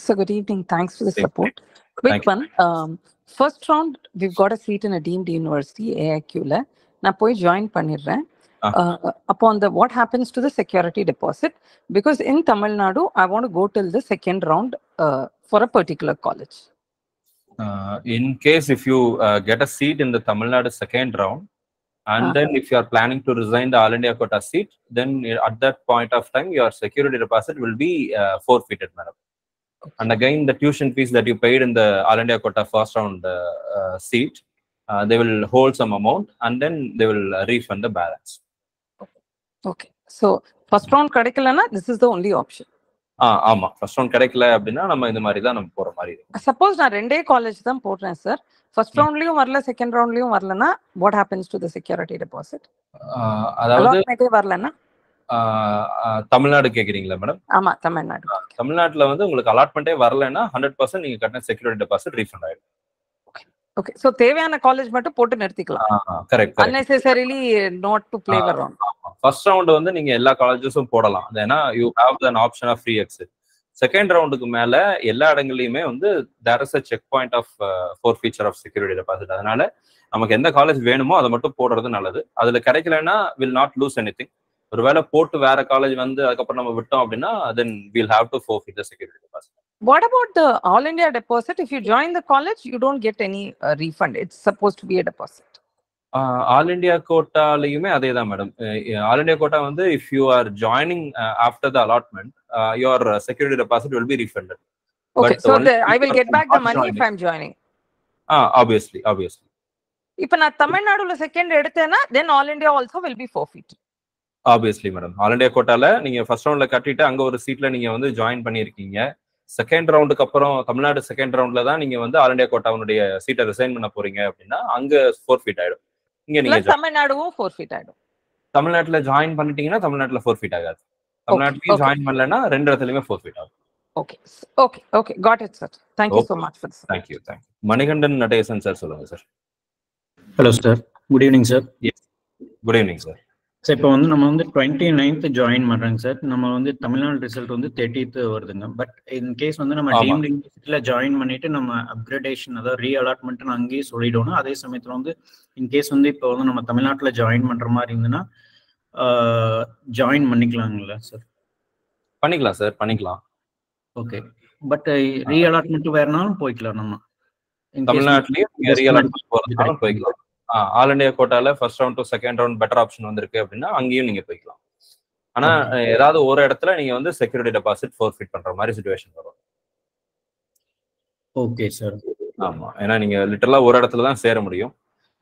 So good evening. Thanks for the Thank support. you. Quick one. First round, we've got a seat in a deemed university, AIQ. நான் போய் join பண்ணிடுறேன். Upon the what happens to the security deposit? Because in Tamil Nadu, I want to go till the second round for a particular college. In case if you get a seat in the Tamil Nadu second round, and then if you are planning to resign the All India quota seat, then at that point of time, your security deposit will be forfeited, madam. Okay. And again, the tuition fees that you paid in the All India quota first round seat, they will hold some amount and then they will refund the balance. Okay. So first round கிடைக்கலனா this is the only option. ஆமா, first round கிடைக்கல அப்படின்னா நம்ம இந்த மாதிரி தான் நம்ம போற மாதிரி இருக்கு. சப்போஸ் நான் ரெண்டே காலேஜ் தான் போடுறேன் சார், ஃபர்ஸ்ட் ரவுண்ட்லயும் வரல செகண்ட் ரவுண்ட்லயும் வரலனா what happens to the security deposit? அதாவது வரலனா தமிழ்நாடு கேக்குறீங்களா மேடம்? ஆமா, தமிழ்நாடு. தமிழ்நாட்டுல வந்து உங்களுக்கு அலாட்மெண்டே வரலன்னா 100% நீங்க கட்டின செக்யூரிட்டி டெபாசிட் ரீஃபண்ட் ஆயிடும். Okay, so தேவையான காலேஜ் மட்டும் போட்டு நிறுத்திக்கலாம். Correct. unnecessarily not to play around. First round வந்து நீங்க எல்லா காலேஜஸும் போடலாம். ஏன்னா you have an option of free exit. Second ரவுண்டுக்கு மேல எல்லா இடங்கள்லயுமே வந்து there is a check point of forfeiture of security deposit. அதனால நமக்கு எந்த காலேஜ் வேணுமோ அதை மட்டும் போடுறது நல்லது. அதுல கிடைக்கலன்னா will not lose anything. ஒருவேளை போட்டு வேற காலேஜ் வந்து அதுக்கப்புறம் நம்ம விட்டோம் அப்படின்னா then we'll have to forfeit the security deposit. What about the All India deposit? If you join the college, you don't get any refund. It's supposed to be a deposit. All India quota-லையுமே அதே தான் madam. All India quota வந்து if you are joining after the allotment, your security deposit will be refunded. Okay, so I will get back the money if I'm joining. Obviously. இப்போ நான் தமிழ்நாடுல second எடுத்தேன்னா then All India also will be forfeited. Obviously madam, All India quota-ல நீங்க first ரவுண்ட்ல கட்டிட்டு அங்க ஒரு சீட்ல நீங்க வந்து ஜாயின் பண்ணிருக்கீங்க. செகண்ட் ரவுண்டுக்கு அப்புறம் தமிழ்நாடு செகண்ட் ரவுண்ட்ல தான் நீங்க வந்து ஆல் இண்டியா கோட்டாவுடைய சீட்டை ரிசைன் பண்ண போறீங்க அப்படின்னா அங்க ஃபோர்ஃபிட் ஆயிடும். இங்க நீங்க தமிழ்நாடுவும் ஃபோர்ஃபிட் ஆயிடும். தமிழ்நாட்டுல ஜாயின் பண்ணிட்டீங்கன்னா தமிழ்நாட்டுல ஃபோர்ஃபிட் ஆகாது. தமிழ்நாட்டுலயும் ஜாயின் பண்ணலன்னா ரெண்டு இடத்துலயுமே ஃபோர்ஃபிட் ஆகும். Okay, got it sir. Thank you so much for this. Thank you. Manikandan Natesan sir சொல்லுங்க sir. Hello sir, good evening sir. Good evening sir. Sir இப்போ வந்து நம்ம வந்து 29th ஜாயின் பண்ணுறோங்க சார். நம்ம வந்து தமிழ்நாடு ரிசல்ட் வந்து 30th வருதுங்க. பட் இன் கேஸ் வந்து நம்ம டீம்டு யூனிவர்சிட்டியில் ஜாயின் பண்ணிட்டு நம்ம அப்கிரேடேஷன் அதாவது ரீ அலாட்மெண்ட்னு அங்கேயே சொல்லிடணும். அதே சமயத்தில் வந்து இன்கேஸ் வந்து இப்போ வந்து நம்ம தமிழ்நாட்டில் ஜாயின் பண்ணுற மாதிரி இருந்ததுன்னா ஜாயின் பண்ணிக்கலாங்களா சார்? பண்ணிக்கலாம் சார், பண்ணிக்கலாம். ஓகே, பட் ரீ அலாட்மெண்ட் வேறனாலும் போய்க்கலாம். நம்ம தமிழ்நாட்டிலயும் ரீ அலாட்மெண்ட் போகிறதுனாலும் போய்க்கலாம். ஆல் இண்டியா கோட்டால first round to second round better option வந்திருக்கு அப்படின்னா அங்கேயும் நீங்க போய்க்கலாம். ஆனா ஏதாவது ஒரு இடத்துல நீங்க வந்து செக்யூரிட்டி டெபாசிட் ஃபோர்ஃபிட் பண்ற மாதிரி சிச்சுவேஷன் வரும். Okay sir. ஆமா, ஏன்னா நீங்க லிட்டரலா ஒரு இடத்துல தான் சேர முடியும்.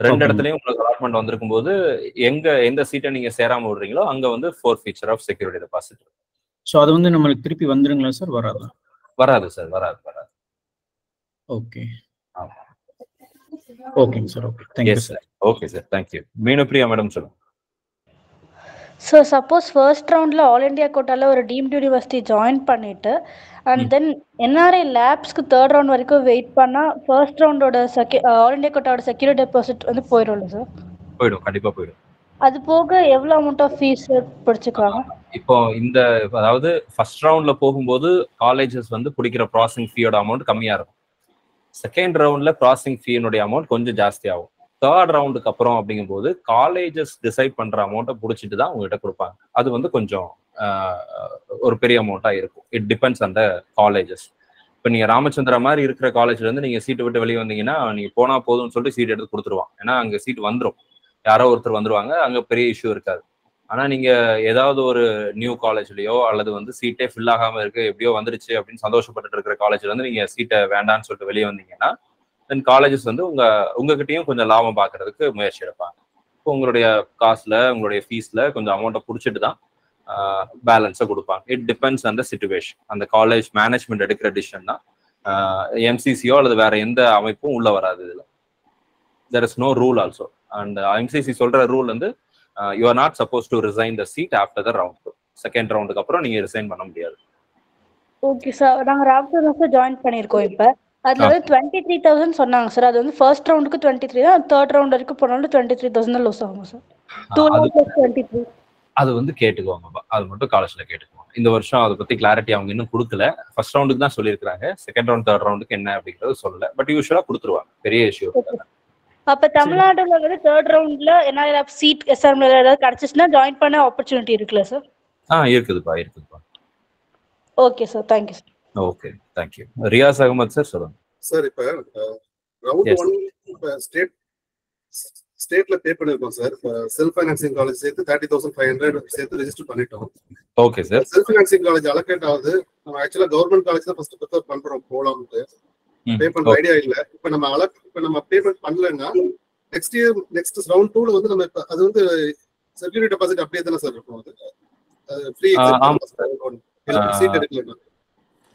ரெண்டு இடத்துலயும் உங்களுக்கு அலாட்மெண்ட் வந்திருக்கும் போது எந்த சீட்டை நீங்க சேராம விடுறீங்களோ அங்க வந்து forfeiture of security deposit. So அது வந்து நம்மளுக்கு திருப்பி வந்துருங்களா சார்? வராது சார், வராது. ஓகே. ஓகேங்க sir. Okay, thank you sir. Okay sir, thank you. Meenupriya madam சொல்லுங்க. ஸோ சப்போஸ் ஃபர்ஸ்ட் ரவுண்டில் ஆல் இண்டியா கோட்டாவில் ஒரு டீம்டு யூனிவர்சிட்டி ஜாயின் பண்ணிட்டு அண்ட் தென் என்ஆர்ஐ லேப்ஸ்க்கு தேர்ட் ரவுண்ட் வரைக்கும் வெயிட் பண்ணால் ஃபர்ஸ்ட் ரவுண்டோட ஆல் இண்டியா கோட்டாவோட செக்யூரிட்டி டெபாசிட் வந்து போயிடும்ல சார்? போயிடும், கண்டிப்பாக போயிடும். அது போக எவ்வளோ அமௌண்ட் ஆஃப் ஃபீஸ் பிடிச்சிக்குவாங்க? இப்போ அதாவது ஃபர்ஸ்ட் ரவுண்ட்ல போகும்போது காலேஜஸ் வந்து பிடிக்கிற ப்ராசஸிங் ஃபீயோட அமௌண்ட் கம்மியாக இருக்கும். செகண்ட் ரவுண்ட்ல ப்ராசஸிங் ஃபீனுடைய அமௌண்ட் கொஞ்சம் ஜாஸ்தி ஆகும். தேர்ட் ரவுண்டுக்கு அப்புறம் அப்படிங்கும்போது காலேஜஸ் டிசைட் பண்ற அமௌண்ட்டை பிடிச்சிட்டு தான் உங்ககிட்ட கொடுப்பாங்க. அது வந்து கொஞ்சம் ஒரு பெரிய அமௌண்ட்டா இருக்கும். It depends on the colleges. இப்போ நீங்க ராமச்சந்திரா மாதிரி இருக்கிற காலேஜ்ல இருந்து நீங்க சீட்டு விட்டு வெளியே வந்தீங்கன்னா நீங்க போனா போதும்னு சொல்லிட்டு சீட் எடுத்து கொடுத்துருவாங்க. ஏன்னா அங்க சீட் வந்துடும், யாரோ ஒருத்தர் வந்துருவாங்க, அங்க பெரிய இஷ்யூ இருக்காது. ஆனா நீங்க ஏதாவது ஒரு நியூ காலேஜ்லயோ அல்லது வந்து சீட்டே ஃபில் ஆகாம இருக்கு எப்படியோ வந்துருச்சு அப்படின்னு சந்தோஷப்பட்டு இருக்கிற காலேஜ்ல இருந்து நீங்க சீட்டை வேண்டான்னு சொல்லிட்டு வெளியே வந்தீங்கன்னா தென் காலேஜஸ் வந்து உங்ககிட்டயும் கொஞ்சம் லாபம் பார்க்கறதுக்கு முயற்சி எடுப்பாங்க. இப்போ உங்களுடைய காசுல உங்களுடைய ஃபீஸ்ல கொஞ்சம் அமௌண்ட்டை பிடிச்சிட்டு தான் பேலன்ஸை கொடுப்பாங்க. It depends on the situation. அந்த காலேஜ் மேனேஜ்மெண்ட் எடுக்கிற டிசிஷன் தான். எம்சிசியோ அல்லது வேற எந்த அமைப்பும் உள்ள வராது இதுல. There is no rule also. And MCC சொல்ற ரூல் வந்து you are not supposed to resign the seat after the round. Second ரவுண்டுக்கு அப்புறம் நீங்க ரிசைன் பண்ண முடியாது. ஓகே சார், நாங்க ராமச்சந்திரா ஜாயின் பண்ணிருக்கோம். இப்ப அதுல வந்து 23,000 சொன்னாங்க சார். அது வந்து ஃபர்ஸ்ட் ரவுண்டுக்கு 23 தான், தேர்ட் ரவுண்ட் வரைக்கும் போனாலும் 23,000 தான் லூஸ் ஆகும் சார். 2 plus 23 அது வந்து கேட்டுக்குவாங்கப்பா, அது மட்டும் காலேஜ்ல கேட்டுக்குவாங்க. இந்த வருஷம் அதை பத்தி கிளாரிட்டி அவங்க இன்னும் கொடுக்கல. ஃபர்ஸ்ட் ரவுண்டுக்கு தான் சொல்லியிருக்காங்க, செகண்ட் ரவுண்ட் தேர்ட் ரவுண்டுக்கு என்ன அப்படிங்கிறது சொல்லல. பட் யூஸ்வலா கொடுத்துருவாங்க, பெரிய இஷ்யூ. அப்ப தமிழ்நாடுல வந்து தேர்ட் ரவுண்ட்ல என்ன சீட் எஸ்ஆர்எம்ல ஏதாவது கிடைச்சிச்சுன்னா ஜாயின் பண்ண ஆப்பர்ச்சுனிட்டி இருக்குல்ல சார்? இருக்குதுப்பா. Okay sir, thank you sir. Okay, thank you. Riyaz Ahmed sir சொல்லுங்க சார். இப்ப ரவுண்ட் 1 ஸ்டேட்ல பே பண்ணிருக்கோம் சார். செல்ஃப் ஃபைனான்சிங் காலேஜ் சேர்த்து 30,500 சேர்த்து ரெஜிஸ்டர் பண்ணிட்டோம். Okay sir. Self financing college allocate ஆகுது. நம்ம ஆக்சுவலா கவர்மெண்ட் காலேஜ் தான் ஃபர்ஸ்ட் ப்ரிஃபர் பண்றோம் போலாம்னு. பே பண்ற ஐடியா இல்ல. இப்ப நம்ம பேமெண்ட் பண்ணலன்னா நெக்ஸ்ட் ரவுண்ட் 2ல வந்து நம்ம அது வந்து செக்யூரிட்டி டெபாசிட் அப்படியே தானே சார் இருக்கும்? அது ஃப்ரீ சீட் எடுக்கலன்னா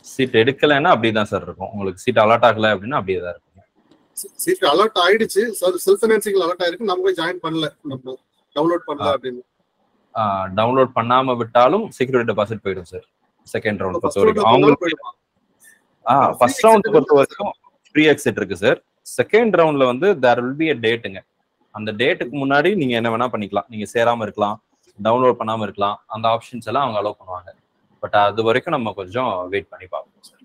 சீட் எடுக்கலைன்னா அப்படிதான் சார் இருக்கும். உங்களுக்கு சீட் அலாட் ஆகல அப்படின்னா அப்படியே தான் இருக்கும். சீட் அலாட் ஆயிடுச்சு, செல்ஃப் ஃபைனான்சிங் அலாட் ஆயிருக்கு, நம்ம போய் ஜாயின் பண்ணல, நம்ம டவுன்லோட் பண்ணல அப்படின்னு. டவுன்லோட் பண்ணாம விட்டாலும் செக்யூரிட்டி டெபாசிட் போயிடும் சார். செகண்ட் ரவுண்ட் பொறுத்த வரைக்கும் அவங்களுக்கு ஃபர்ஸ்ட் ரவுண்ட் பொறுத்த வரைக்கும் ஃப்ரீ எக்ஸிட் இருக்கு சார். செகண்ட் ரவுண்ட்ல வந்து தேர் வில் பி a டேட்டுங்க. அந்த டேட்டுக்கு முன்னாடி நீங்க என்ன வேணா பண்ணிக்கலாம். நீங்க சேராம இருக்கலாம், டவுன்லோட் பண்ணாம இருக்கலாம். அந்த ஆப்ஷன்ஸ் எல்லாம் அவங்க அலோவ் பண்ணுவாங்க. பட் அது வரைக்கும் நம்ம கொஞ்சம் வெயிட் பண்ணி பார்ப்போம் சார்.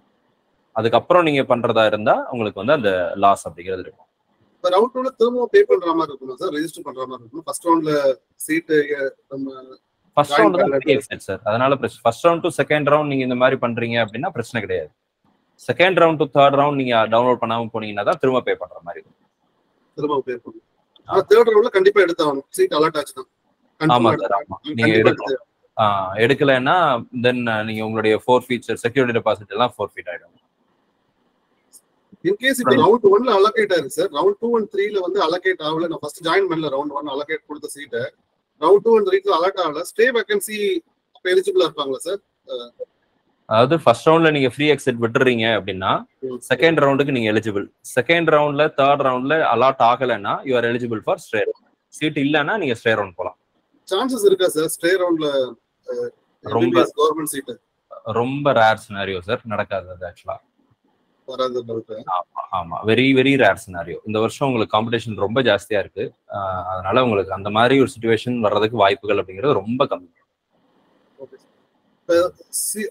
அதுக்கப்புறம் நீங்க பண்றதா இருந்தா உங்களுக்கு வந்து அந்த லாஸ் அப்படிங்கிறது இருக்கும். இப்ப ரவுண்ட் 2ல திரும்ப பே பண்ற மாதிரி இருக்கும் சார், ரெஜிஸ்டர் பண்ற மாதிரி இருக்கும். ஃபர்ஸ்ட் ரவுண்ட்ல சீட் நம்ம ஃபர்ஸ்ட் ரவுண்ட் தான் ஃப்ரீ எக்ஸிட் சார். அதனால first round to second round நீங்க இந்த மாதிரி பண்றீங்க அப்படின்னா பிரச்சனை கிடையாது. Second round to third round நீங்க டவுன்லோட் பண்ணாம போனீங்கன்னா தான் திரும்ப பே பண்ற மாதிரி இருக்கும். திரும்ப பே பண்ணணும். ஆனா தேர்ட் ரவுண்ட்ல கண்டிப்பா எடுத்தாகணும், சீட் அலாட் ஆச்சுன்னா. ஆமா சார், ஆமா. நீங்க எடுக்கலைன்னா தென் நீங்க உங்களுடைய ஃபோர்ஃபீச்சர் செக்யூரிட்டி டெபாசிட் எல்லாம் ஃபோர்ஃபீட் ஆயிடும். இன்கேஸ் இப்போ ரவுண்ட் 1ல அலோகேட் ஆயிருக்கு சார், ரவுண்ட் 2 and 3ல வந்து அலோகேட் ஆகல. நான் ஃபர்ஸ்ட் ஜாயின் பண்ணல, ரவுண்ட் 1 அலோகேட் கொடுத்த சீட்டை ரவுண்ட் 2 and 3ல அலாட் ஆகல. ஸ்டே வேகன்சி அப்ப எலிஜிபிளா இருப்பாங்களா சார்? அதாவது ஃபர்ஸ்ட் ரவுண்ட்ல நீங்க ஃப்ரீ எக்ஸிட் விட்டுறீங்க அப்படின்னா செகண்ட் ரவுண்டுக்கு நீங்க எலிஜிபிள். செகண்ட் ரவுண்ட்ல தேர்ட் ரவுண்ட்ல அலாட் ஆகலைன்னா you are eligible for stray round. Seat இல்லைன்னா நீங்க ஸ்டே ரவுண்ட் போலாம். சான்சஸ் இருக்கா சார் ஸ்டே ரவுண்ட்ல? ரொம்ப கவர்மெண்ட் சீட் ரொம்ப ரேர் சினாரியோ சார், நடக்காது அது ஆக்சுவலா. ஆமா, வெரி வெரி ரேர் சினாரியோ. இந்த வருஷம் உங்களுக்கு காம்படிஷன் ரொம்ப ஜாஸ்தியா இருக்கு. அதனால உங்களுக்கு அந்த மாதிரி ஒரு சிச்சுவேஷன் வர்றதுக்கு வாய்ப்புகள் அப்படிங்கிறது ரொம்ப கம்மி.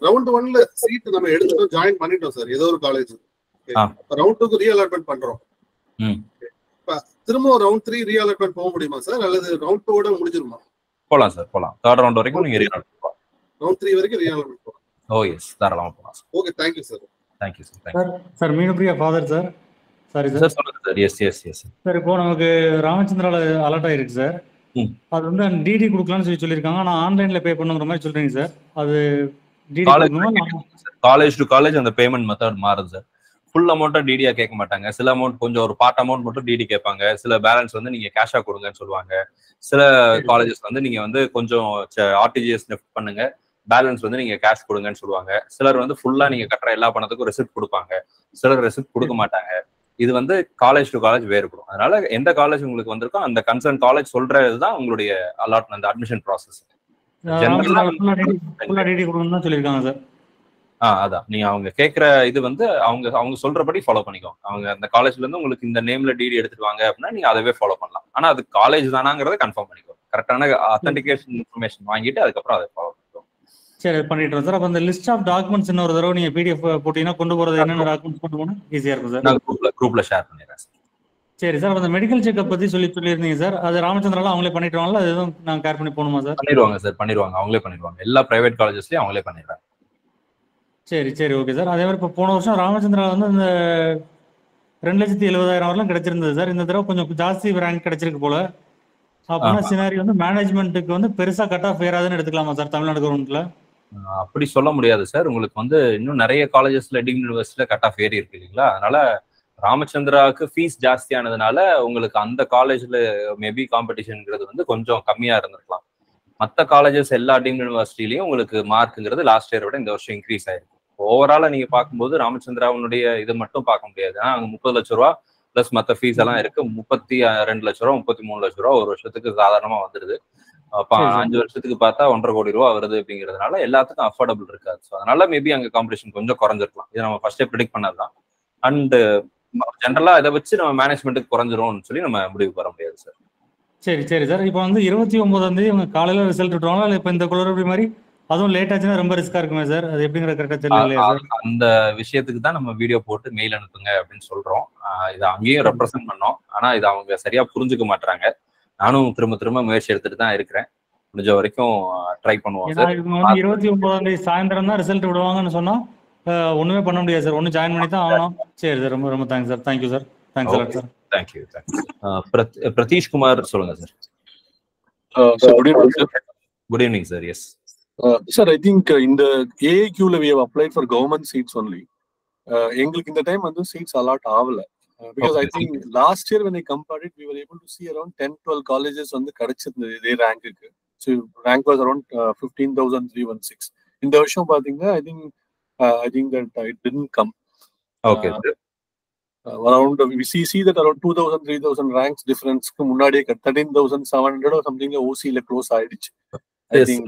ரவுண்ட் 1ல சீட் நம்ம எடுத்துட்டோம், ஜாயின் பண்ணிட்டோம் சார் ஏதோ ஒரு காலேஜ். ரவுண்ட் 2க்கு ரீஅலாட்மெண்ட் பண்றோம். திரும்ப ரவுண்ட் 3 ரீஅலாட்மெண்ட் போக முடியுமா சார், அல்லது ரவுண்ட் 2 முடிஞ்சிருமா? போலாம் சார், போலாம். தேர்ட் ரவுண்ட் வரைக்கும் நீங்க ரீஅலாட்மெண்ட் போலாம். ரவுண்ட் 3 வரைக்கும் ரீஅலாட்மெண்ட் போலாம். ஓ எஸ், தாராளமா போலாம் sir. Okay, thank you sir. Thank you sir. Sir Meenapriya father sir. Sorry sir, சொல்லுங்க sir. Yes yes yes sir. இப்போ நமக்கு ராமச்சந்திரால அலர்ட் ஆயிருக்கு சார். அது வந்து டிடி கொடுக்கலாம்னு சொல்லியிருக்காங்க. ஆனால் ஆன்லைன்ல பே பண்ணுங்கிற மாதிரி சொல்றீங்க சார். அது காலேஜ் டு காலேஜ் அந்த பேமெண்ட் மெத்தட் மாறுது சார். ஃபுல் அமௌண்ட்டா டிடியா கேட்க மாட்டாங்க. சில அமௌண்ட், கொஞ்சம் ஒரு பார்ட் அமௌண்ட் மட்டும் டிடி கேட்பாங்க. சில பேலன்ஸ் வந்து நீங்க கேஷா கொடுங்கன்னு சொல்லுவாங்க. சில காலேஜஸ் வந்து நீங்க வந்து கொஞ்சம் ஆர்டிஜிஎஸ் நெஃப்ட் பண்ணுங்க, பேலன்ஸ் வந்து நீங்க கேஷ் கொடுங்கன்னு சொல்லுவாங்க. சிலர் வந்து ஃபுல்லா நீங்க கட்டுற எல்லா பணத்துக்கும் ரெசிப்ட் கொடுப்பாங்க, சிலர் ரெசிப்ட் கொடுக்க மாட்டாங்க. இது வந்து காலேஜ் டு காலேஜ் வேறுபடும். அதனால எந்த காலேஜ் உங்களுக்கு வந்திருக்கோ அந்த கன்சர்ன் காலேஜ் சொல்றதுதான் உங்களுடைய அலாட்மெண்ட், அந்த அட்மிஷன் ப்ராசஸ். அதான் நீங்க அவங்க கேட்கிற இது வந்து அவங்க சொல்றபடி ஃபாலோ பண்ணிக்கோங்க. அவங்க அந்த காலேஜ்ல இருந்து உங்களுக்கு இந்த நேம்ல டிடி எடுத்துட்டு வாங்க அப்படின்னா நீங்க அதவே ஃபாலோ பண்ணலாம். ஆனா அது காலேஜ் தானாங்கிறத கன்ஃபார்ம் பண்ணிக்கோங்க. கரெக்டான ஆத்தென்டிகேஷன் இன்ஃபர்மேஷன் வாங்கிட்டு அதுக்கப்புறம் அதை ஃபாலோ பண்ணிக்கோங்க. சரி, பண்ணிடுறோம் சார். அப்ப அந்த லிஸ்ட் ஆஃப் டாக்குமெண்ட்ஸ் இன்னொரு தடவை நீங்க பிடிஎஃப் போட்டீங்கன்னா கொண்டு போறது என்னென்ன டாக்குமெண்ட்ஸ் கொண்டு போனா ஈஸியா இருக்கும் சார். நான் குரூப்ல ஷேர் பண்ணிடுறேன் சார். சரி சார். அந்த மெடிக்கல் செக்அப் பத்தி சொல்லியிருந்தீங்க சார். அது ராமச்சந்திரால அவங்களே பண்ணிடுவாங்களா, அது எதுவும் நான் கேர் பண்ணி போகணுமா சார்? பண்ணிடுவாங்க சார், பண்ணிடுவாங்க. அவங்களே பண்ணிடுவாங்க. எல்லா பிரைவேட் காலேஜஸ்லயும் அவங்களே பண்ணிடுறாங்க. சரி சரி, ஓகே சார். அதே மாதிரி இப்போ போன வருஷம் ராமச்சந்திரால வந்து இந்த 2,70,000 வரலாம் கிடைச்சிருந்தது சார். இந்த தடவை கொஞ்சம் ஜாஸ்தி ரேங்க் கிடைச்சிருக்கு போல. அப்படின்னா சினாரி வந்து மேனேஜ்மெண்ட்டுக்கு வந்து பெருசா கட் ஆஃப் ஏறாதுன்னு எடுத்துக்கலாமா சார் தமிழ்நாடு கவர்மெண்ட்ல? அப்படி சொல்ல முடியாது சார். உங்களுக்கு வந்து இன்னும் நிறைய காலேஜஸ்ல டீம்டு யூனிவர்சிட்டியில கட் ஆஃப் ஏறி இருக்கு இல்லைங்களா? அதனால ராமச்சந்திராவுக்கு ஃபீஸ் ஜாஸ்தியானதுனால உங்களுக்கு அந்த காலேஜ்ல மேபி காம்படிஷன்ங்கிறது வந்து கொஞ்சம் கம்மியா இருந்திருக்கலாம். மற்ற காலேஜஸ் எல்லா டீம்டு யூனிவர்சிட்டிலையும் உங்களுக்கு மார்க்குங்கிறது லாஸ்ட் இயரை விட இந்த வருஷம் இன்க்ரீஸ் ஆயிருக்கு. ஓவராலா நீங்க பார்க்கும்போது ராமச்சந்திராவுடைய இது மட்டும் பார்க்க முடியாது. ஏன்னா அங்க 30 லட்ச ரூபா பிளஸ் மற்ற ஃபீஸ் எல்லாம் இருக்கு. 32 லட்ச ரூபா 33 லட்ச ரூபா ஒரு வருஷத்துக்கு சாதாரணமா வந்துடுது. அப்ப 5 வருஷத்துக்கு பார்த்தா 1.5 கோடி ரூபா வருது அப்படிங்கிறதுனால எல்லாத்துக்கும் அஃபோர்டபுள் இருக்காது. ஸோ அதனால மேபி அங்க காம்படிஷன் கொஞ்சம் குறைஞ்சிருக்கலாம். இது நம்ம ஃபர்ஸ்டே ப்ரிடிக்ட் பண்ணதுதான். அண்ட் ஜென்ரலா இதை வச்சு நம்ம மேனேஜ்மெண்ட்டுக்கு குறைஞ்சிரும்னு சொல்லி நம்ம முடிவுக்கு வர முடியாது சார். சரி சரி சார். இப்போ வந்து 29ஆம் தேதி இவங்க காலையில ரிசல்ட் விட்டுருவாங்களா, இல்லை இப்போ இந்த குளறுபடி மாதிரி அதுவும் லேட் ஆச்சுன்னா ரொம்ப ரிஸ்கா இருக்குமே சார்? அது எப்படிங்கிற கரெக்டாக தெரியல இல்லையா சார்? அந்த விஷயத்துக்கு தான் நம்ம வீடியோ போட்டு மெயில் அனுப்புங்க அப்படின்னு சொல்றோம். இதை அங்கேயும் ரெப்ரசென்ட் பண்ணோம். ஆனா இதை அவங்க சரியா புரிஞ்சுக்க மாட்டாங்க. நானும் திரும்ப திரும்ப முயற்சி எடுத்துட்டு தான் இருக்கிறேன். முடிஞ்ச வரைக்கும் ட்ரை பண்ணுவோம் சார். இவங்க வந்து 29ஆம் தேதி சாயந்தரம் தான் ரிசல்ட் விடுவாங்கன்னு சொன்னா ஒண்ணுமே பண்ண முடியாது சார். ஒன்னும் ஜாயின் பண்ணி தான் ஆகணும். சரி சார், ரொம்ப ரொம்ப thanks sir. Thank you sir. Thanks sir. Thank you. Pradeesh Kumar சொல்லுங்க sir. Good evening sir. Yes sir, I think இந்த AAQல we have applied for government seats only. எங்களுக்கு இந்த டைம் வந்து seats allot ஆகல. Because I think last year when I compared it, we were able to see around 10-12 colleges வந்து கிடைச்சிருந்தது இதே ரேங்க்குக்கு. So rank was around 15,316. இந்த வருஷம் பாத்தீங்கன்னா I think that it didn't come. Okay. Around we see that around 2,000-3,000 ranks difference க்கு முன்னாடியே 13,700 or something OC ல close ஆயிடுச்சு. I think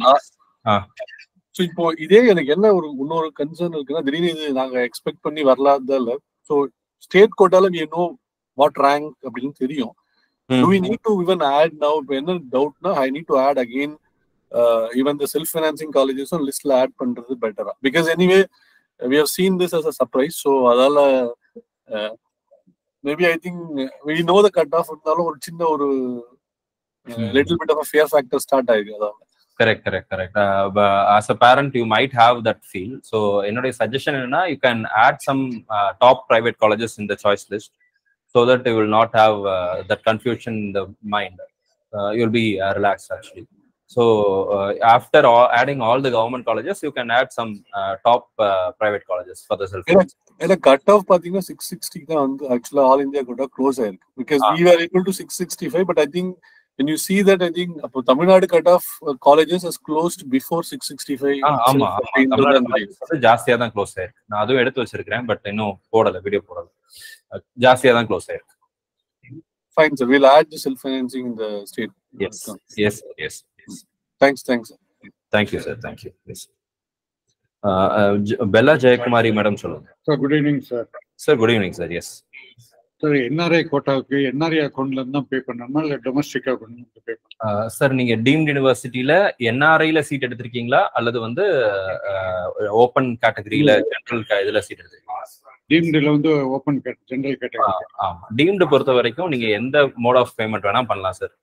so இப்போ இதே எனக்கு என்ன இன்னொரு கன்சர்ன் இருக்குன்னா, திடீர்னு இது நாங்க எக்ஸ்பெக்ட் பண்ணி வரலாதல்ல. ஸோ ஸ்டேட் கோட்டால we know what rank அப்படின்னு தெரியும். Do we need to even add now? இப்போ என்ன டவுட்னா, I need to add again even the self financing colleges லிஸ்ட்ல ஆட் பண்றது பெட்டரா? Because anyway we have seen this as a surprise. So அதால maybe I think we know the cut off இருந்தாலும் ஒரு சின்ன ஒரு little bit of a fear factor start ஆயிருக்கு. அதான் correct. As a parent you might have that feel. So என்னோட suggestion என்னன்னா, you can add some top private colleges in the choice list so that you will not have that confusion in the mind. You'll be relaxed actually. So after adding all the government colleges, you can add some top private colleges for the self. ஏன்னா cut off பாத்தீங்கன்னா 660 தான் வந்து ஆக்சுவலா all India கூட close ஆயிருக்கு. Because we were able to 665, but I think when you see that, I think அப்போ Tamil Nadu cut off colleges has closed before 665. ஆமா, ஜாஸ்தியா தான் க்ளோஸ் ஆயிருக்கு. நான் அதுவும் எடுத்து வச்சிருக்கேன், பட் இன்னும் போடல, வீடியோ போடல. ஜாஸ்தியா தான் க்ளோஸ் ஆயிருக்கு. Fine sir, we'll add the self financing in the state. Yes. Thanks sir. Thank you sir. Yes. Bella Jayakumari madam சொல்லுங்க. Sir, good evening sir. Sir, good evening sir. Yes. Sir, NRI கோட்டாவுக்கு NRI அக்கவுண்ட்ல இருந்து தான் பே பண்ணணுமா இல்ல domestic அக்கவுண்ட்ல இருந்து பே பண்ணணுமா? Sir, நீங்க டீம்ட் யுனிவர்சிட்டில NRIல சீட் எடுத்திருக்கீங்களா அல்லது வந்து ஓபன் கேட்டகரியில ஜெனரல் இதுல சீட் எடுத்திருக்கீங்களா? டீம்ட்ல வந்து ஓபன் ஜெனரல் கேட்டகரி. ஆமா, டீம்ட் பொறுத்த வரைக்கும் நீங்க எந்த மோட் ஆஃப் பேமெண்ட் வேணா பண்ணலாம் சார்.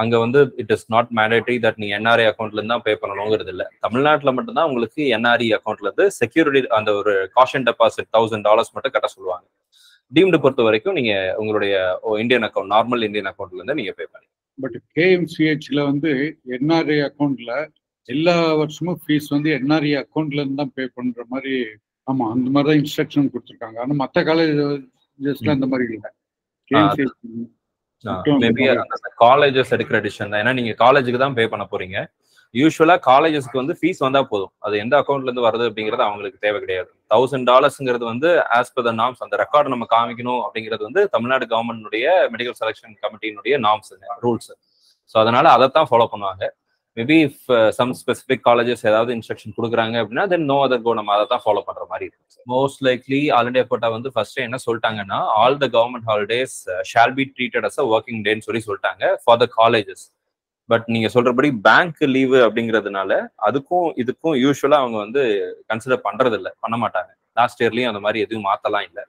அங்க வந்து it is not mandatory that நீங்க NRI அக்கௌண்ட்ல இருந்து தான் பே பண்ணணுங்கிறது இல்லை. தமிழ்நாட்டுல மட்டும்தான் உங்களுக்கு NRI அக்கௌண்ட்ல இருந்து செக்யூரிட்டி அந்த ஒரு காஷன் டெபாசிட் $1,000 மட்டும் கட்ட சொல்லுவாங்க. டீம்டு பொறுத்த வரைக்கும் நீங்க உங்களுடைய இந்தியன் அக்கௌண்ட், நார்மல் இந்தியன் அக்கௌண்ட்ல இருந்து நீங்க பே பண்ணி. பட் KMCHல வந்து NRI அக்கௌண்ட்ல எல்லா வருஷமும் ஃபீஸ் வந்து NRI அக்கௌண்ட்ல இருந்து தான் பே பண்ற மாதிரி. ஆமா, அந்த மாதிரி தான் இன்ஸ்ட்ரக்ஷன் கொடுத்துருக்காங்க. ஆனா மற்ற காலேஜஸ்ல அந்த மாதிரி இல்லை. KMCH மேபி அந்த காலேஜஸ் எடுக்கிற டிசிஷன் தான். ஏன்னா நீங்க காலேஜுக்கு தான் பே பண்ண போறீங்க. யூஸ்வலா காலேஜஸ்க்கு வந்து ஃபீஸ் வந்தா போதும், அது எந்த அக்கௌண்ட்ல இருந்து வருது அப்படிங்கிறது அவங்களுக்கு தேவை கிடையாது. $1,000 வந்து ஆஸ் பர் த நார்ம்ஸ், அந்த ரெக்கார்டு நம்ம காமிக்கணும் அப்படிங்கிறது வந்து தமிழ்நாடு கவர்மெண்ட்டுடைய மெடிக்கல் செலெக்ஷன் கமிட்டியினுடைய நார்ம்ஸ், ரூல்ஸ். ஸோ அதனால அதைத்தான் ஃபாலோ பண்ணுவாங்க. Maybe if some specific colleges ஏதாவது இன்ஸ்ட்ரக்ஷன் கொடுக்குறாங்க அப்படின்னா தென் நோ அதர் கோ, நம்ம அதை தான் ஃபாலோ பண்ற மாதிரி இருக்கும். Most likely all India quota வந்து ஃபர்ஸ்ட் என்ன சொல்லிட்டாங்கன்னா, all the government holidays shall be treated as a working டேன்னு சொல்லிட்டாங்க ஃபார் த காலேஜஸ். பட் நீங்க சொல்றபடி பேங்க் லீவு அப்படிங்கிறதுனால அதுக்கும் இதுக்கும் யூஸ்வலா அவங்க வந்து கன்சிடர் பண்றது இல்லை, பண்ண மாட்டாங்க. லாஸ்ட் இயர்லயும் அந்த மாதிரி எதுவும் மாத்தலாம் இல்லை,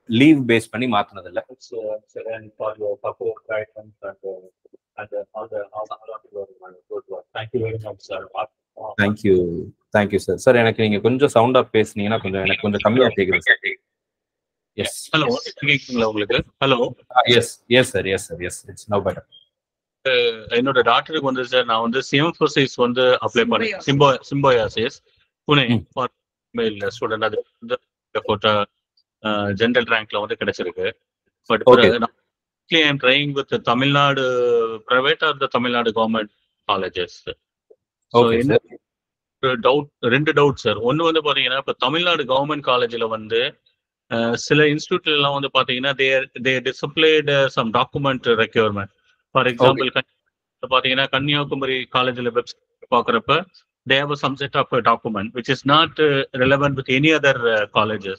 லீவ் பேஸ் பண்ணி மாத்தினது இல்லை. Thank you sir. சார், எனக்கு நீங்க கொஞ்சம் சவுண்டா பேசுனீங்கன்னா கொஞ்சம் எனக்கு கொஞ்சம் கம்மியா கேக்குது சார். எஸ், ஹலோ, கேக்குங்களா உங்களுக்கு? Hello, yes sir, it's now better. என்னோட டாக்டருக்கு வந்து சார் நான் வந்து சிஎம்ஃபோசிஸ் வந்து அப்ளை பண்ணேன், சிம்போயாசிஸ் புனே ஃபார் மேல் ஸ்டூடெண்ட். அது வந்து ஜெனரல் ரேங்க்ல வந்து கிடைச்சிருக்கு. But I am trying with Tamil Nadu private R the Tamil Nadu government colleges. ரெண்டு டவுட் சார். ஒன்று வந்து பாத்தீங்கன்னா, இப்போ தமிழ்நாடு கவர்மெண்ட் காலேஜ்ல வந்து சில இன்ஸ்டியூட்ல எல்லாம் வந்து பாத்தீங்கன்னா they displayed some document requirement. For example பாத்தீங்கன்னா கன்னியாகுமரி காலேஜ்ல வெப்சைட் பாக்குறப்ப they have some set of document which is not relevant with any other colleges.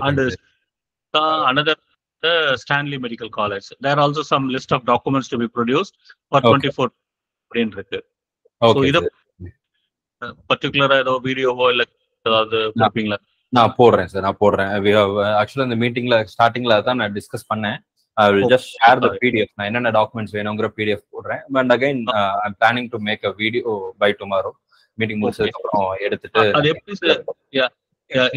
And another the Stanley Medical College. There are also some list of documents to be produced for 24 அப்படின்னு இருக்கு. So இதை பர்டிகுலரா ஏதோ வீடியோவோ இல்லை ஏதாவது கொடுப்பீங்களா? நான் போடுறேன் சார், நான் போடுறேன். ஆக்சுவலா இந்த மீட்டிங்ல ஸ்டார்டிங்ல தான் நான் டிஸ்கஸ் பண்ணேன். I will just share the PDF. நான் என்னென்ன டாக்குமெண்ட்ஸ் வேணுங்கிற PDF போடுறேன். But again, I'm planning to make a video by tomorrow. Meeting முடிச்சதுக்கு அப்புறம் எடுத்துட்டு அது எப்படி சார்?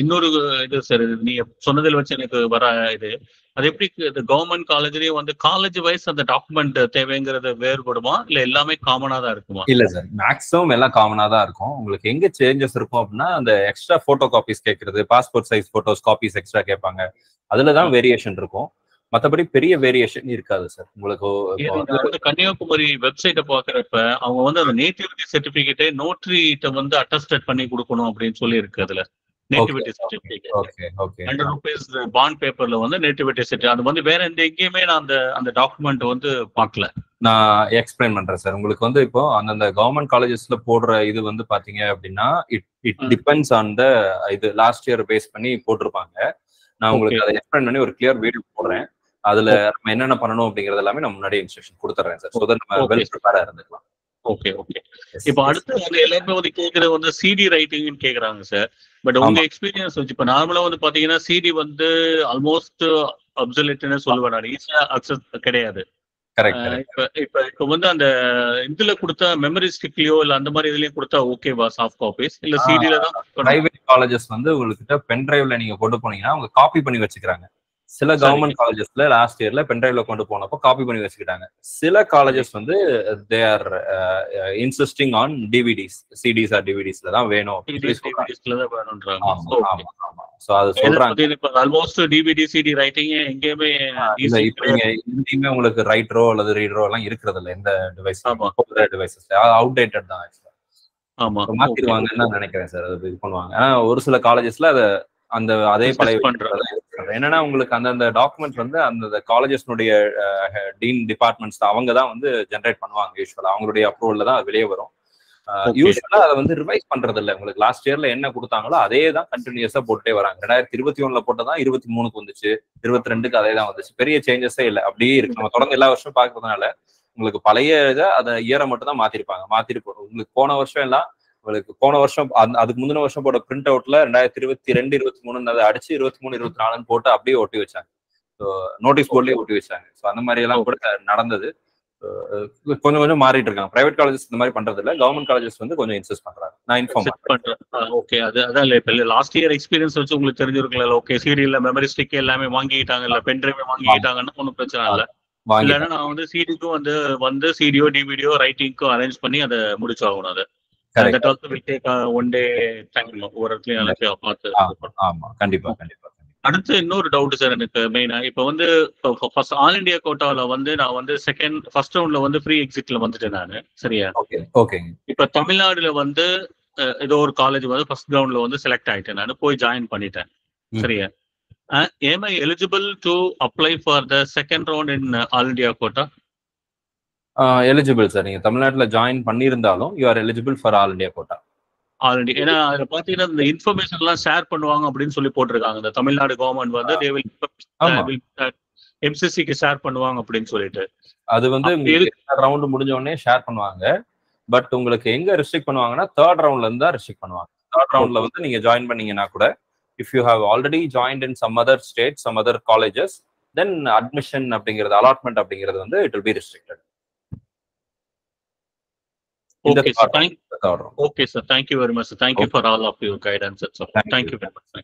இன்னொரு இது சார், நீங்க சொன்னதில் வச்சு எனக்கு வர இது, அது எப்படி கவர்மெண்ட் காலேஜ்லயே வந்து காலேஜ் வைஸ் அந்த டாக்குமெண்ட் தேவைங்கிறது வேறுபடுமா இல்ல எல்லாமே காமனா தான் இருக்குமா? இல்ல சார், மேக்ஸிமம் எல்லாம் காமனா தான் இருக்கும். உங்களுக்கு எங்க சேஞ்சஸ் இருக்கும் அப்படின்னா அந்த எக்ஸ்ட்ரா போட்டோ காப்பீஸ் கேட்கறது, passport size photos copies extra கேட்பாங்க, அதுலதான் வேரியேஷன் இருக்கும். மற்றபடி பெரிய வேரியேஷன் இருக்காது சார். உங்களுக்கு கன்னியாகுமரி வெப்சைட்டை பாக்குறப்ப அவங்க வந்து அந்த நேட்டிவிட்டி சர்டிபிகேட்டை நோட்டரிட்ட வந்து அட்டஸ்டட் பண்ணி கொடுக்கணும் அப்படின்னு சொல்லி இருக்கு. அதுல நேட்டிவிட்டி சர்டிபிகேட் ₹100 பாண்ட் பேப்பர்ல வந்து நேட்டிவிட்டி சர்டிபிகேட், அது வந்து வேற எந்த எங்கேயுமே நான் அந்த டாக்குமெண்ட் வந்து பார்க்கல. நான் எக்ஸ்பிளைன் பண்றேன் சார். உங்களுக்கு வந்து இப்போ அந்த கவர்மெண்ட் காலேஜஸ்ல போடுற இது வந்து பாத்தீங்க அப்படின்னா இட் டிபெண்ட்ஸ் ஆன் த இது லாஸ்ட் இயர் பேஸ் பண்ணி போட்டிருப்பாங்க. நான் உங்களுக்கு அதை எக்ஸ்பிளைன் பண்ணி ஒரு கிளியர் வீடியோ போடுறேன். அதுல நம்ம என்னென்ன பண்ணணும் அப்படிங்கறது எல்லாமே நான் முன்னாடி இன்ஸ்ட்ரக்ஷன் கொடுத்துறேன் சார். சோ தட் நம்ம வெல் ப்ரிப்பேரா இருந்துக்கலாம். ஓகே. இப்போ அடுத்து வந்து எல்லாருமே வந்து கேக்குறது வந்து சிடி ரைட்டிங்னு கேக்குறாங்க சார். பட் உங்க எக்ஸ்பீரியன்ஸ் வச்சு இப்ப நார்மலா வந்து பாத்தீங்கன்னா சிடி வந்து ஆல்மோஸ்ட் அப்சல்யூட்னு சொல்லுவேன் நான். ஈஸியா அக்சஸ் கிடையாது. இப்ப வந்து அந்த இதுல கொடுத்தா மெமரி ஸ்டிக்லயோ இல்ல அந்த மாதிரி இதுலயும் கொடுத்தா ஓகேவா சாஃப்ட் காப்பீஸ் இல்ல சிடில தான்? பிரைவேட் காலேஜஸ் வந்து உங்ககிட்ட பென் டிரைவ்ல நீங்க கொண்டு போனீங்கன்னா அவங்க காப்பி பண்ணி வச்சுக்கிறாங்க. சில கவர்மெண்ட் காலேஜஸ்ல லாஸ்ட் இயர்ல பென் டிரைவ்ல கொண்டு போனப்போ காப்பி பண்ணி வச்சுக்கிட்டாங்க. சில காலேஜஸ் வந்து they are insisting on DVDs, CDs or டிவிடிஸ்ல தான் வேணும். சோ அது சொல்றாங்க. ஆல்மோஸ்ட் டிவிடி சிடி ரைட்டிங் எங்கேயுமே எங்கேயுமே உங்களுக்கு ரைட்டரோ அல்லது ரீடரோ எல்லாம் இருக்கிறது இல்ல. எந்த டிவைஸ் டிவைசஸ் அவுடேட்டட் தான். மாத்திடுவாங்கன்னு நினைக்கிறேன் சார். அது இது பண்ணுவாங்க. ஆனா ஒரு சில காலேஜஸ்ல அதை அதே பழைய பண்றது என்னன்னா உங்களுக்கு அந்த டாக்குமெண்ட்ஸ் வந்து அந்த காலேஜஸ்னுடைய டீன் டிபார்ட்மெண்ட்ஸ் அவங்க தான் வந்து ஜென்ரேட் பண்ணுவாங்க. யூஸ்வலா அவங்களுடைய அப்ரூவல்ல தான் வெளியே வரும். யூஸ்வலா அதை வந்து ரிவைஸ் பண்றது இல்லை. உங்களுக்கு லாஸ்ட் இயர்ல என்ன கொடுத்தாங்களோ அதே தான் கண்டினியூஸா போட்டே வராங்க. 2021 போட்டதான் 23 வந்துச்சு, 22 அதே தான் வந்துச்சு. பெரிய சேஞ்சஸே இல்லை, அப்படியே இருக்கு. நம்ம தொடர்ந்து எல்லா வருஷம் பாக்குறதுனால உங்களுக்கு பழைய இதை அதை இயரை மட்டும் தான் மாத்திருப்பாங்க. மாத்திட்டு உங்களுக்கு போன வருஷம் எல்லாம் உங்களுக்கு போன வருஷம் அதுக்கு முந்தின வருஷம் போட்ட பிரிண்ட் அவுட்ல 2022, 23 அதை அடிச்சு 23, 24 போட்டு அப்படியே ஒட்டி வச்சாங்க. நோட்டீஸ் போர்ட்லயே ஒட்டி வச்சாங்க. ஸோ அந்த மாதிரி எல்லாம் கூட நடந்தது. கொஞ்சம் கொஞ்சம் மாறிட்டு இருக்காங்க. பிரைவேட் காலேஜஸ் இந்த மாதிரி பண்றது இல்ல, கவர்மெண்ட் காலேஜஸ் வந்து கொஞ்சம் இன்சிஸ்ட் பண்றாங்க. நான் இன்ஃபார்ம் பண்றேன். ஓகே, அதான் இல்ல இப்ப லாஸ்ட் இயர் எக்ஸ்பீரியன்ஸ் வச்சு உங்களுக்கு தெரிஞ்சிருக்குல்ல. ஓகே, சீரியல்ல மெமரி ஸ்டிக் எல்லாமே வாங்கிட்டாங்க, இல்ல பென் டிரைவ் வாங்கிட்டாங்கன்னா ஒன்றும் பிரச்சனை இல்லை. இல்லைன்னா நான் வந்து சிடிக்கும் வந்து சிடியோ டிவிடியோ ரைட்டிங்க்கும் அரேஞ்ச் பண்ணி அதை முடிச்சாகணும். அதை அடுத்து இன்னொரு டவுட் சார் எனக்கு மெயினா. இப்ப வந்து ஆல் இண்டியா கோட்டால வந்து நான் வந்து ஃபர்ஸ்ட் ரவுண்ட்ல வந்து ஃப்ரீ எக்ஸிட்ல வந்துட்டேன் நானு. சரியா? இப்ப தமிழ்நாடுல வந்து ஏதோ ஒரு காலேஜ் வந்து ஃபர்ஸ்ட் ரவுண்ட்ல வந்து செலக்ட் ஆயிட்டேன், நான் போய் ஜாயின் பண்ணிட்டேன். சரியா? am I eligible to apply for the second round in all India quota? Eligible sir. நீங்க தமிழ்நாட்டுல ஜாயின் பண்ணியிருந்தாலும் you are eligible for all India quota. All India. ஏன்னா அதுல பாத்தீங்கன்னா இந்த இன்ஃபர்மேஷன் எல்லாம் ஷேர் பண்ணுவாங்க அப்படின்னு சொல்லி போட்டிருக்காங்க. இந்த தமிழ்நாடு கவர்மெண்ட் வந்து எம்சிசிக்கு ஷேர் பண்ணுவாங்க அப்படின்னு சொல்லிட்டு. அது வந்து ரவுண்ட் முடிஞ்ச உடனே ஷேர் பண்ணுவாங்க. பட் உங்களுக்கு எங்க ரெஸ்ட்ரிக்ட் பண்ணுவாங்கன்னா தேர்ட் ரவுண்ட்ல இருந்து தான் ரெஸ்ட்ரிக்ட் பண்ணுவாங்க. தேர்ட் ரவுண்ட்ல வந்து நீங்க ஜாயின் பண்ணீங்கன்னா கூட if you have already joined in some other state, some other colleges, then admission அப்படிங்கிறது, அலாட்மெண்ட் அப்படிங்கிறது வந்து it will be restricted. Okay, sir. Okay, sir. Thank you very much. Thank you for all of your guidance. Thank you very much.